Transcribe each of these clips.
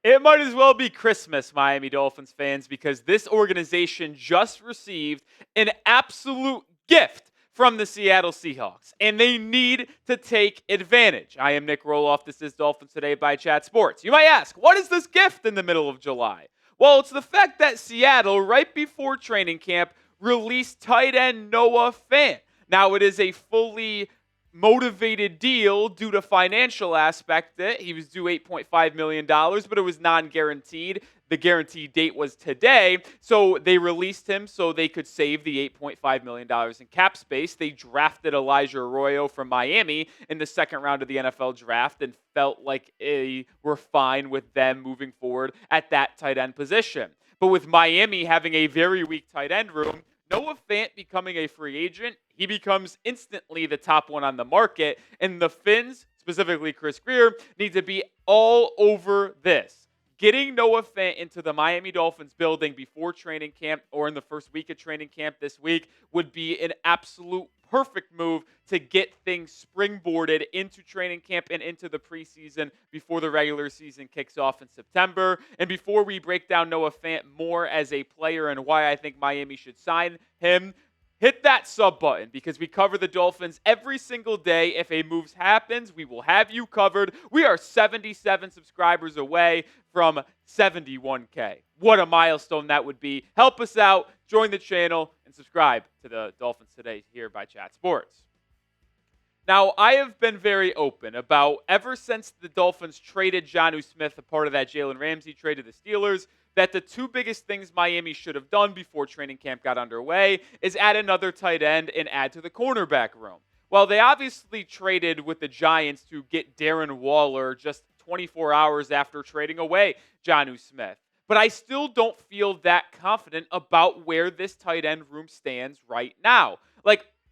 It might as well be Christmas, Miami Dolphins fans, because this organization just received an absolute gift from the Seattle Seahawks, and they need to take advantage. I am Nic Rohloff. This is Dolphins Today by Chat Sports. You might ask, what is this gift in the middle of July? Well, it's the fact that Seattle, right before training camp, released tight end Noah Fant. Now, it is a fully motivated deal due to financial aspect. He was due $8.5 million, but it was non-guaranteed. The guaranteed date was today, so they released him so they could save the $8.5 million in cap space. They drafted Elijah Arroyo from Miami in the second round of the NFL draft and felt like they were fine with them moving forward at that tight end position. But with Miami having a very weak tight end room, Noah Fant becoming a free agent, he becomes instantly the top one on the market, and the Fins, specifically Chris Grier, need to be all over this. Getting Noah Fant into the Miami Dolphins building before training camp or in the first week of training camp this week would be an absolute perfect move to get things springboarded into training camp and into the preseason before the regular season kicks off in September. And before we break down Noah Fant more as a player and why I think Miami should sign him, hit that sub button because we cover the Dolphins every single day. If a move happens, we will have you covered. We are 77 subscribers away from 71K. What a milestone that would be. Help us out, join the channel, and subscribe to the Dolphins Today here by Chat Sports. Now, I have been very open about ever since the Dolphins traded Jonnu Smith, a part of that Jalen Ramsey trade to the Steelers, that the two biggest things Miami should have done before training camp got underway is add another tight end and add to the cornerback room. Well, they obviously traded with the Giants to get Darren Waller just 24 hours after trading away Jonnu Smith. But I still don't feel that confident about where this tight end room stands right now.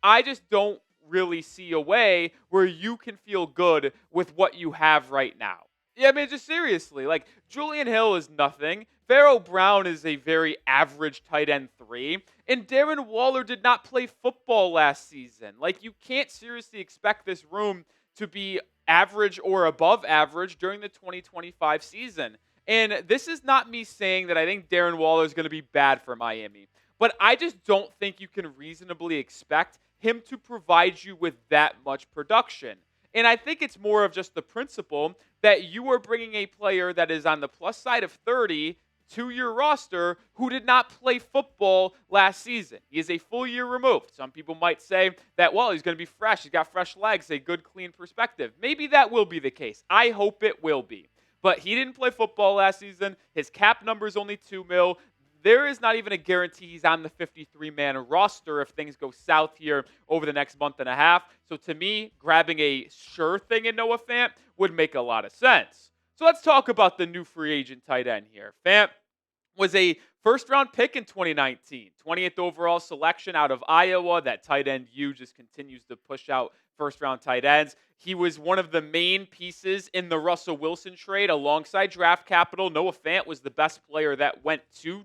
I just don't really see a way where you can feel good with what you have right now. Yeah, I mean, just seriously, Julian Hill is nothing. Pharaoh Brown is a very average tight end 3. And Darren Waller did not play football last season. You can't seriously expect this room to be average or above average during the 2025 season. And this is not me saying that I think Darren Waller is going to be bad for Miami. But I just don't think you can reasonably expect him to provide you with that much production. And I think it's more of just the principle that you are bringing a player that is on the plus side of 30 to your roster who did not play football last season. He is a full year removed. Some people might say that, well, he's going to be fresh. He's got fresh legs, a good, clean perspective. Maybe that will be the case. I hope it will be. But he didn't play football last season. His cap number is only $2 million. There is not even a guarantee he's on the 53-man roster if things go south here over the next month and a half. So to me, grabbing a sure thing in Noah Fant would make a lot of sense. So let's talk about the new free agent tight end here. Fant was a first-round pick in 2019, 20th overall selection out of Iowa. That tight end U just continues to push out first-round tight ends. He was one of the main pieces in the Russell Wilson trade alongside draft capital. Noah Fant was the best player that went to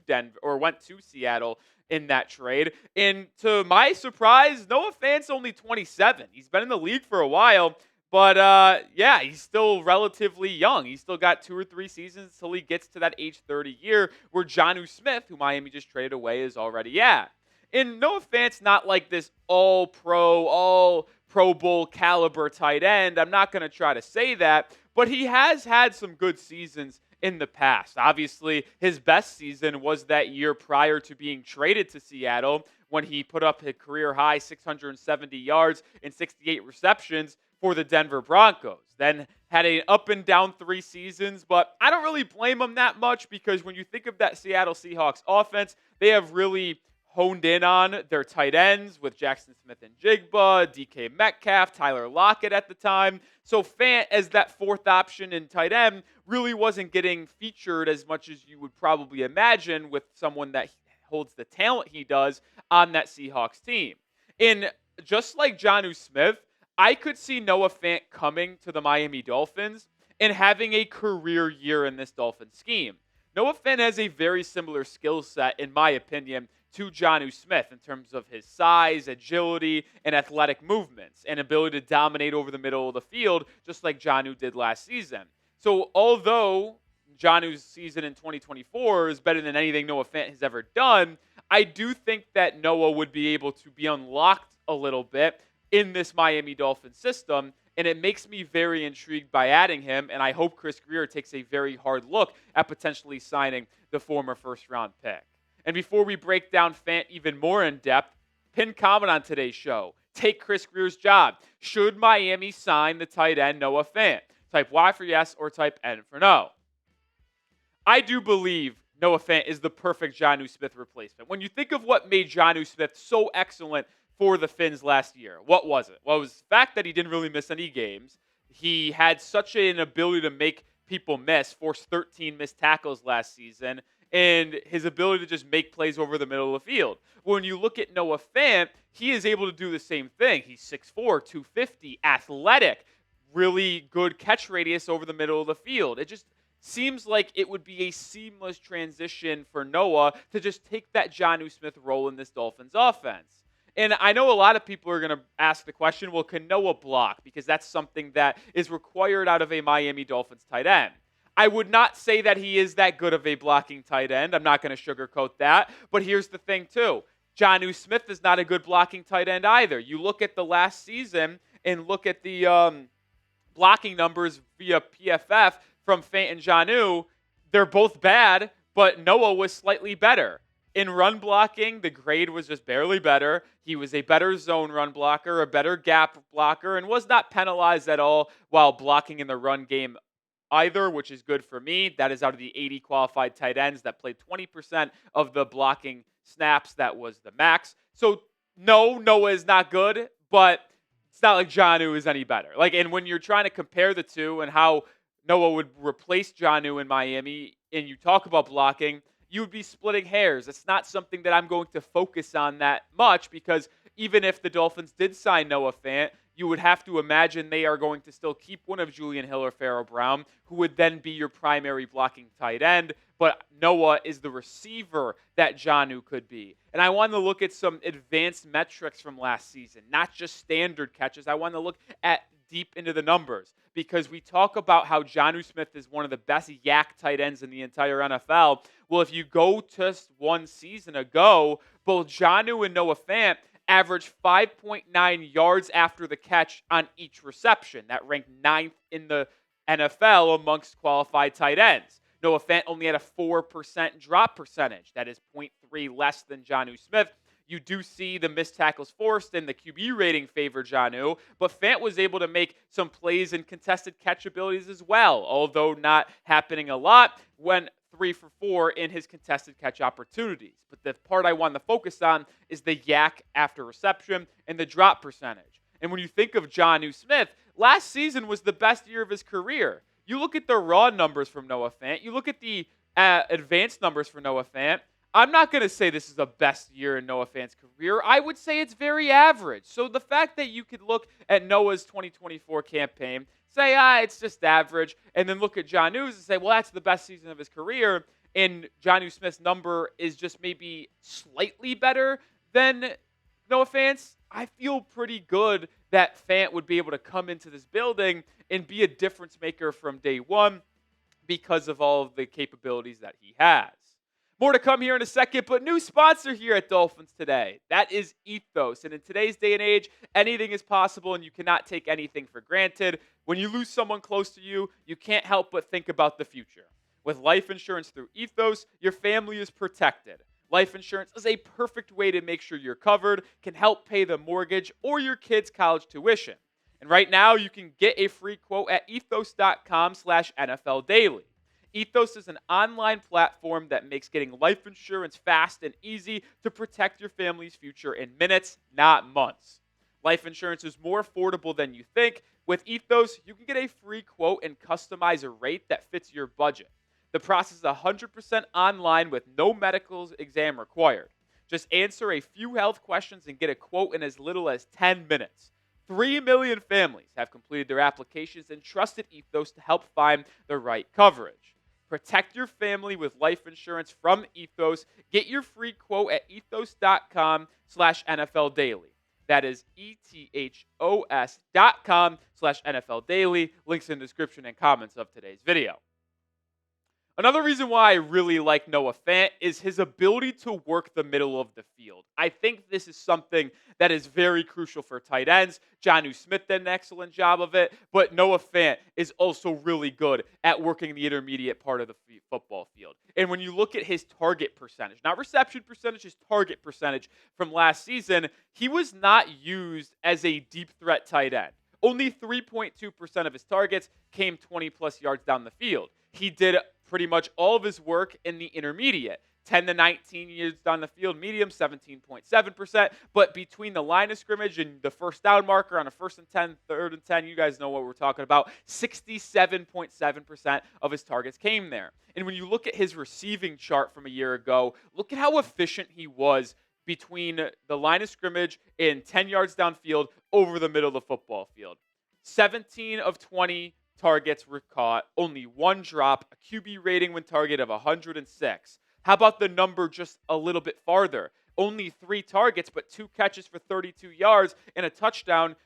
Seattle in that trade. And to my surprise, Noah Fant's only 27. He's been in the league for a while. But, he's still relatively young. He's still got 2 or 3 seasons until he gets to that age 30 year where Jonnu Smith, who Miami just traded away, is already at. And Noah Fant's not like this all-pro, all-Pro Bowl caliber tight end. I'm not going to try to say that. But he has had some good seasons in the past. Obviously, his best season was that year prior to being traded to Seattle when he put up a career-high 670 yards and 68 receptions for the Denver Broncos. Then had an up and down 3 seasons, but I don't really blame him that much because when you think of that Seattle Seahawks offense, they have really honed in on their tight ends with Jackson Smith and Jigba, DK Metcalf, Tyler Lockett at the time. So Fant as that 4th option in tight end really wasn't getting featured as much as you would probably imagine with someone that holds the talent he does on that Seahawks team. And just like Jonnu Smith, I could see Noah Fant coming to the Miami Dolphins and having a career year in this Dolphins scheme. Noah Fant has a very similar skill set, in my opinion, to Jonnu Smith in terms of his size, agility, and athletic movements, and ability to dominate over the middle of the field, just like Jonnu did last season. So although Jonnu's season in 2024 is better than anything Noah Fant has ever done, I do think that Noah would be able to be unlocked a little bit in this Miami Dolphins system, and it makes me very intrigued by adding him, and I hope Chris Grier takes a very hard look at potentially signing the former first-round pick. And before we break down Fant even more in depth, pin comment on today's show. Take Chris Grier's job. Should Miami sign the tight end Noah Fant? Type Y for yes or type N for no. I do believe Noah Fant is the perfect Jonnu Smith replacement. When you think of what made Jonnu Smith so excellent for the Fins last year, what was it? Well, it was the fact that he didn't really miss any games. He had such an ability to make people miss, forced 13 missed tackles last season, and his ability to just make plays over the middle of the field. When you look at Noah Fant, he is able to do the same thing. He's 6'4", 250, athletic, really good catch radius over the middle of the field. It just seems like it would be a seamless transition for Noah to just take that Jonnu Smith role in this Dolphins offense. And I know a lot of people are going to ask the question, well, can Noah block? Because that's something that is required out of a Miami Dolphins tight end. I would not say that he is that good of a blocking tight end. I'm not going to sugarcoat that. But here's the thing, too. Jonnu Smith is not a good blocking tight end either. You look at the last season and look at the blocking numbers via PFF from Fant and Jonnu. They're both bad, but Noah was slightly better. In run blocking, the grade was just barely better. He was a better zone run blocker, a better gap blocker, and was not penalized at all while blocking in the run game either, which is good for me. That is out of the 80 qualified tight ends that played 20% of the blocking snaps. That was the max. So, no, Noah is not good, but it's not like Jonnu is any better. And when you're trying to compare the two and how Noah would replace Jonnu in Miami, and you talk about blocking, you would be splitting hairs. It's not something that I'm going to focus on that much because even if the Dolphins did sign Noah Fant, you would have to imagine they are going to still keep one of Julian Hill or Pharaoh Brown, who would then be your primary blocking tight end. But Noah is the receiver that Jonnu could be. And I want to look at some advanced metrics from last season, not just standard catches. I want to look at deep into the numbers because we talk about how Jonnu Smith is one of the best yak tight ends in the entire NFL. Well, if you go just one season ago, both Jonnu and Noah Fant averaged 5.9 yards after the catch on each reception. That ranked 9th in the NFL amongst qualified tight ends. Noah Fant only had a 4% drop percentage. That is 0.3 less than Jonnu Smith. You do see the missed tackles forced and the QB rating favor Jonnu, but Fant was able to make some plays and contested catch abilities as well, although not happening a lot, went 3 for 4 in his contested catch opportunities. But the part I want to focus on is the yak after reception and the drop percentage. And when you think of Jonnu Smith, last season was the best year of his career. You look at the raw numbers from Noah Fant, you look at the advanced numbers for Noah Fant, I'm not going to say this is the best year in Noah Fant's career. I would say it's very average. So the fact that you could look at Noah's 2024 campaign, say, it's just average, and then look at Jonnu's and say, well, that's the best season of his career, and Jonnu Smith's number is just maybe slightly better than Noah Fant's, I feel pretty good that Fant would be able to come into this building and be a difference maker from day one because of all of the capabilities that he has. More to come here in a second, but new sponsor here at Dolphins Today. That is Ethos. And in today's day and age, anything is possible and you cannot take anything for granted. When you lose someone close to you, you can't help but think about the future. With life insurance through Ethos, your family is protected. Life insurance is a perfect way to make sure you're covered, can help pay the mortgage or your kids' college tuition. And right now, you can get a free quote at ethos.com/NFL Daily. Ethos is an online platform that makes getting life insurance fast and easy to protect your family's future in minutes, not months. Life insurance is more affordable than you think. With Ethos, you can get a free quote and customize a rate that fits your budget. The process is 100% online with no medical exam required. Just answer a few health questions and get a quote in as little as 10 minutes. 3 million families have completed their applications and trusted Ethos to help find the right coverage. Protect your family with life insurance from Ethos. Get your free quote at ethos.com/NFL Daily. That is ethos.com/NFL Daily. Links in the description and comments of today's video. Another reason why I really like Noah Fant is his ability to work the middle of the field. I think this is something that is very crucial for tight ends. Jonnu Smith did an excellent job of it, but Noah Fant is also really good at working the intermediate part of the football field. And when you look at his target percentage, not reception percentage, his target percentage from last season, he was not used as a deep threat tight end. Only 3.2% of his targets came 20 plus yards down the field. He did pretty much all of his work in the intermediate. 10 to 19 yards down the field, medium, 17.7%. But between the line of scrimmage and the first down marker on a 1st and 10, 3rd and 10, you guys know what we're talking about. 67.7% of his targets came there. And when you look at his receiving chart from a year ago, look at how efficient he was between the line of scrimmage and 10 yards downfield over the middle of the football field. 17 of 20 targets were caught, only one drop, a QB rating when target of 106. How about the number just a little bit farther? Only 3 targets, but 2 catches for 32 yards and a touchdown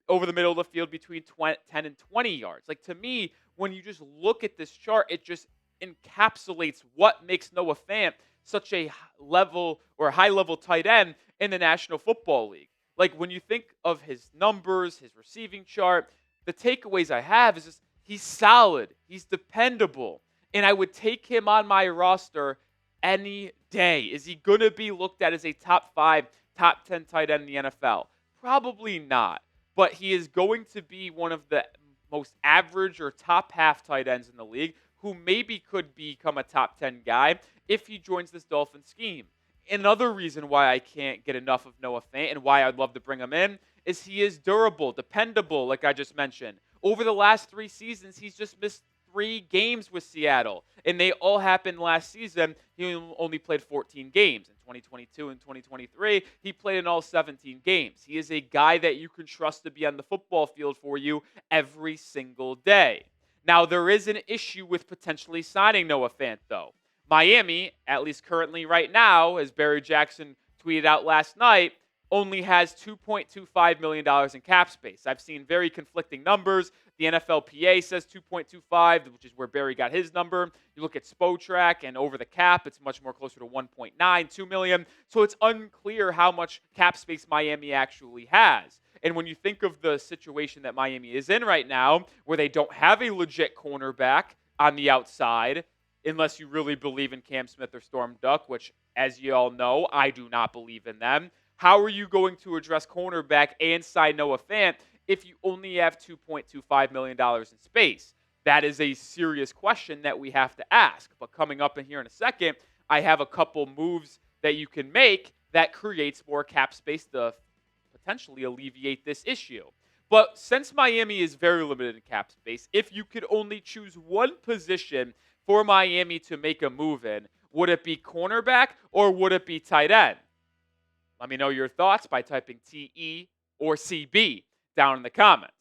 over the middle of the field between 10 and 20 yards. Like, to me, when you just look at this chart, it just encapsulates what makes Noah Fant such a level or high-level tight end in the National Football League. Like, when you think of his numbers, his receiving chart, the takeaways I have is just he's solid, he's dependable, and I would take him on my roster any day. Is he going to be looked at as a top 5, top 10 tight end in the NFL? Probably not, but he is going to be one of the most average or top half tight ends in the league who maybe could become a top 10 guy if he joins this Dolphins scheme. Another reason why I can't get enough of Noah Fant and why I'd love to bring him in is he is durable, dependable, like I just mentioned. Over the last 3 seasons, he's just missed 3 games with Seattle, and they all happened last season. He only played 14 games. In 2022 and 2023, he played in all 17 games. He is a guy that you can trust to be on the football field for you every single day. Now, there is an issue with potentially signing Noah Fant, though. Miami, at least currently right now, as Barry Jackson tweeted out last night, only has $2.25 million in cap space. I've seen very conflicting numbers. The NFLPA says 2.25, which is where Barry got his number. You look at Spotrac and over the cap, it's much more closer to 1.9, 2 million. So it's unclear how much cap space Miami actually has. And when you think of the situation that Miami is in right now, where they don't have a legit cornerback on the outside, unless you really believe in Cam Smith or Storm Duck, which, as you all know, I do not believe in them. How are you going to address cornerback and sign Noah Fant if you only have $2.25 million in space? That is a serious question that we have to ask. But coming up in here in a second, I have a couple moves that you can make that creates more cap space to potentially alleviate this issue. But since Miami is very limited in cap space, if you could only choose one position for Miami to make a move in, would it be cornerback or would it be tight end? Let me know your thoughts by typing TE or CB down in the comments.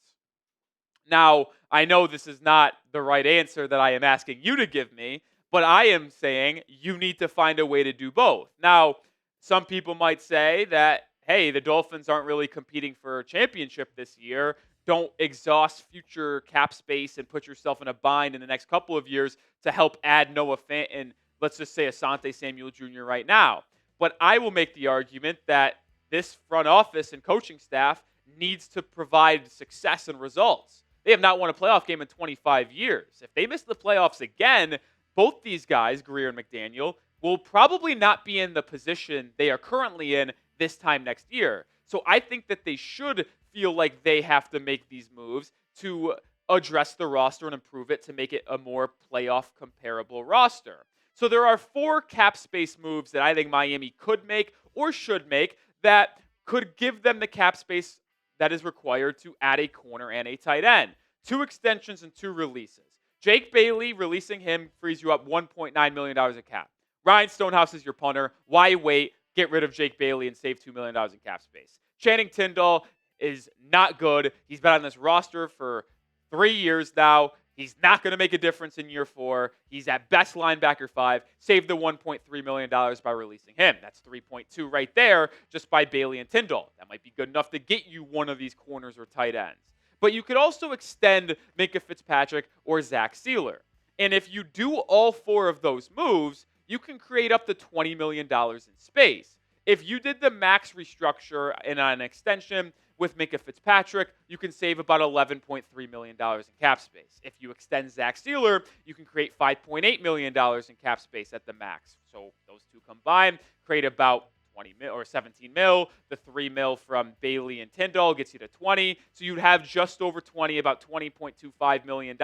Now, I know this is not the right answer that I am asking you to give me, but I am saying you need to find a way to do both. Now, some people might say that, hey, the Dolphins aren't really competing for a championship this year. Don't exhaust future cap space and put yourself in a bind in the next couple of years to help add Noah Fant and, let's just say, Asante Samuel Jr. right now. But I will make the argument that this front office and coaching staff needs to provide success and results. They have not won a playoff game in 25 years. If they miss the playoffs again, both these guys, Grier and McDaniel, will probably not be in the position they are currently in this time next year. So I think that they should feel like they have to make these moves to address the roster and improve it to make it a more playoff comparable roster. So there are 4 cap space moves that I think Miami could make or should make that could give them the cap space that is required to add a corner and a tight end. 2 extensions and 2 releases. Jake Bailey, releasing him frees you up $1.9 million of cap. Ryan Stonehouse is your punter. Why wait? Get rid of Jake Bailey and save $2 million in cap space. Channing Tindall is not good. He's been on this roster for 3 years now. He's not going to make a difference in year 4. He's at best linebacker 5. Save the $1.3 million by releasing him. That's 3.2 right there just by Bailey and Tindall. That might be good enough to get you one of these corners or tight ends. But you could also extend Minkah Fitzpatrick or Zach Sealer. And if you do all 4 of those moves, you can create up to $20 million in space. If you did the max restructure and an extension with Minkah Fitzpatrick, you can save about $11.3 million in cap space. If you extend Zach Sealer, you can create $5.8 million in cap space at the max. So those two combined create about 20 mil or 17 mil. The 3 mil from Bailey and Tyndall gets you to 20. So you'd have just over 20, about $20.25 million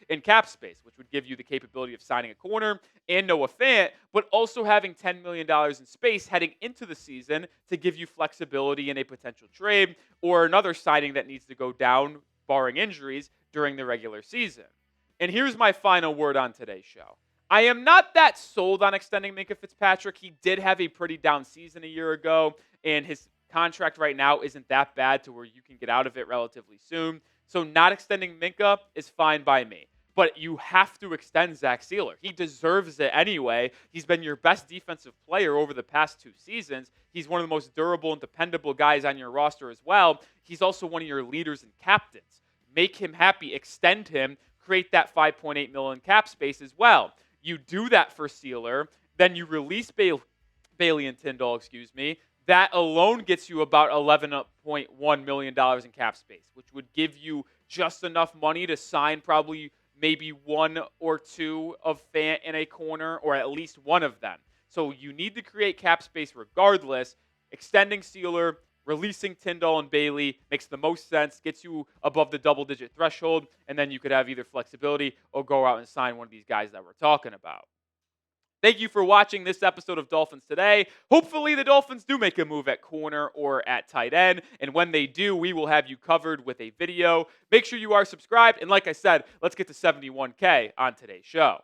in cap space, which would give you the capability of signing a corner and Noah Fant, but also having $10 million in space heading into the season to give you flexibility in a potential trade or another signing that needs to go down, barring injuries, during the regular season. And here's my final word on today's show. I am not that sold on extending Minkah Fitzpatrick. He did have a pretty down season a year ago, and his contract right now isn't that bad to where you can get out of it relatively soon. So not extending Minkah is fine by me. But you have to extend Zach Sealer. He deserves it anyway. He's been your best defensive player over the past 2 seasons. He's one of the most durable and dependable guys on your roster as well. He's also one of your leaders and captains. Make him happy. Extend him. Create that $5.8 million cap space as well. You do that for Sealer, then you release Bailey and Tyndall, That alone gets you about $11.1 million in cap space, which would give you just enough money to sign probably maybe 1 or 2 of Fant in a corner, or at least one of them. So you need to create cap space regardless. Extending Sealer, releasing Tyndall and Bailey makes the most sense, gets you above the double-digit threshold, and then you could have either flexibility or go out and sign one of these guys that we're talking about. Thank you for watching this episode of Dolphins Today. Hopefully the Dolphins do make a move at corner or at tight end, and when they do, we will have you covered with a video. Make sure you are subscribed, and like I said, let's get to 71K on today's show.